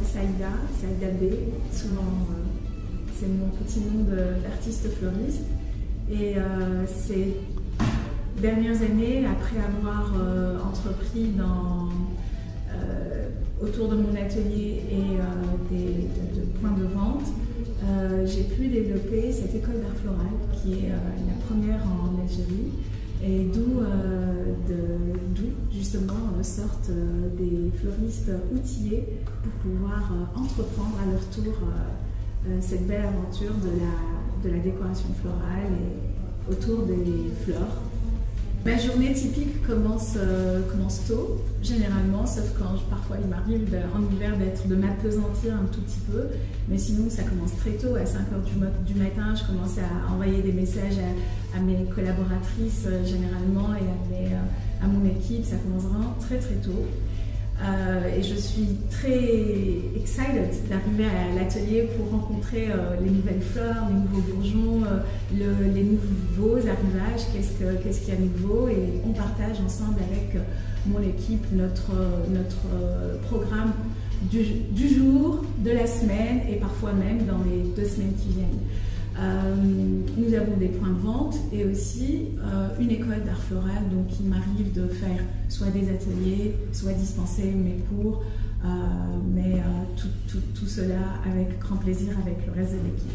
Saïda B. Souvent, c'est mon petit nom d'artiste fleuriste. Et ces dernières années, après avoir entrepris autour de mon atelier et de points de vente, j'ai pu développer cette école d'art floral qui est la première en Algérie et d'où justement sortent des fleuristes outillés pour pouvoir entreprendre à leur tour cette belle aventure de la décoration florale et autour des fleurs. Ma journée typique commence tôt, généralement, sauf quand parfois il m'arrive en hiver de m'appesantir un tout petit peu, mais sinon ça commence très tôt, à 5 h du matin, je commence à envoyer des messages à mes collaboratrices généralement et à mon équipe, ça commence vraiment très très tôt. Et je suis très excited d'arriver à l'atelier pour rencontrer les nouvelles fleurs, les nouveaux bourgeons, les nouveaux arrivages, qu'est-ce qu'il y a de nouveau, et on partage ensemble avec mon équipe notre programme du jour, de la semaine et parfois même dans les 2 semaines qui viennent. Nous avons des points de vente et aussi une école d'art floral, donc il m'arrive de faire soit des ateliers, soit dispenser mes cours, mais tout cela avec grand plaisir avec le reste de l'équipe.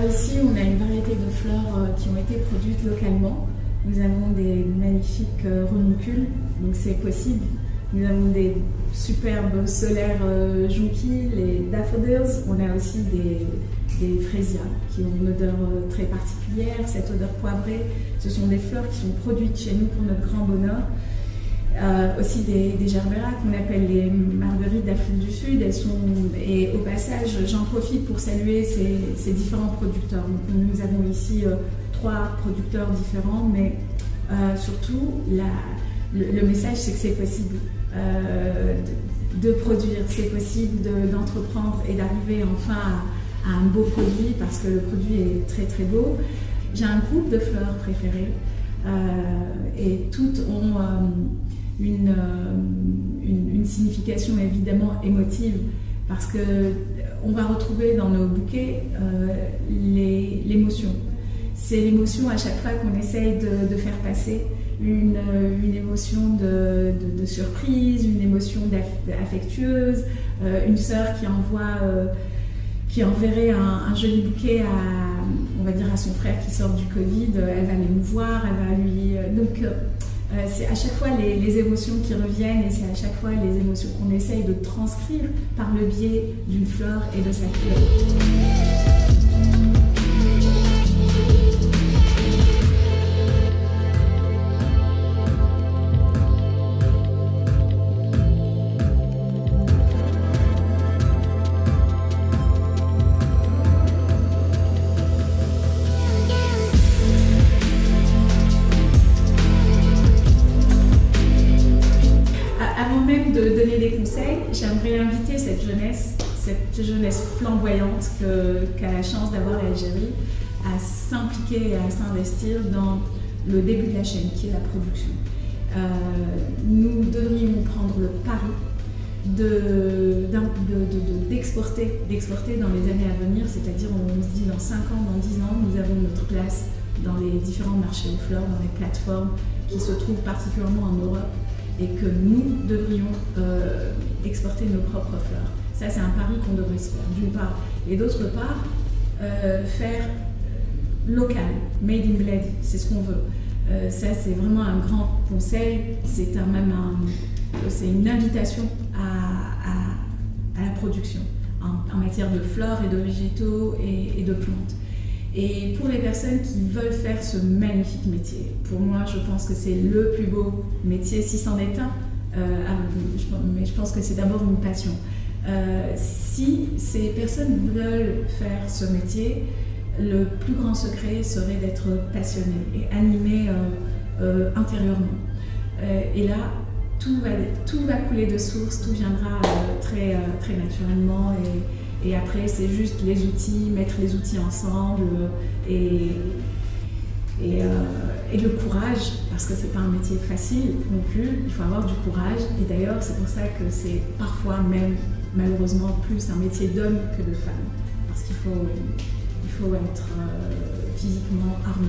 Ici, on a une variété de fleurs qui ont été produites localement. Nous avons des magnifiques renoncules, donc c'est possible. Nous avons des superbes solaires jonquilles, les daffodils. On a aussi des fraisias qui ont une odeur très particulière, cette odeur poivrée. Ce sont des fleurs qui sont produites chez nous pour notre grand bonheur. Aussi des gerberas qu'on appelle les marguerites d'Afrique du Sud. Et au passage, j'en profite pour saluer ces différents producteurs. Donc, nous avons ici 3 producteurs différents, mais surtout le message, c'est que c'est possible de produire, c'est possible d'entreprendre et d'arriver enfin à un beau produit, parce que le produit est très très beau. J'ai un groupe de fleurs préférées et toutes ont une signification évidemment émotive, parce que on va retrouver dans nos bouquets l'émotion. C'est l'émotion à chaque fois qu'on essaye de faire passer une émotion de surprise, une émotion affectueuse, une sœur qui enverrait un joli bouquet on va dire à son frère qui sort du Covid, elle va l'émouvoir, elle va lui... c'est à chaque fois les émotions qui reviennent, et c'est à chaque fois les émotions qu'on essaye de transcrire par le biais d'une fleur et de sa couleur. De donner des conseils, j'aimerais inviter cette jeunesse flamboyante qu'a la chance d'avoir l'Algérie à s'impliquer et à s'investir dans le début de la chaîne, qui est la production. Nous devrions prendre le pari d'exporter dans les années à venir, c'est-à-dire on se dit dans 5 ans, dans 10 ans, nous avons notre place dans les différents marchés aux fleurs, dans les plateformes qui se trouvent particulièrement en Europe, et que nous devrions exporter nos propres fleurs. Ça, c'est un pari qu'on devrait se faire, d'une part. Et d'autre part, faire local, made in bled, c'est ce qu'on veut. Ça, c'est vraiment un grand conseil, c'est une invitation à la production en matière de fleurs et de végétaux et de plantes. Et pour les personnes qui veulent faire ce magnifique métier, pour moi, je pense que c'est le plus beau métier, si c'en est un, mais je pense que c'est d'abord une passion. Si ces personnes veulent faire ce métier, le plus grand secret serait d'être passionné et animé intérieurement. Et là, tout va couler de source, tout viendra très naturellement. Et après, c'est juste les outils, mettre les outils ensemble et le courage, parce que c'est pas un métier facile non plus, il faut avoir du courage. Et d'ailleurs, c'est pour ça que c'est parfois même, malheureusement, plus un métier d'homme que de femme, parce qu'il faut être physiquement armé.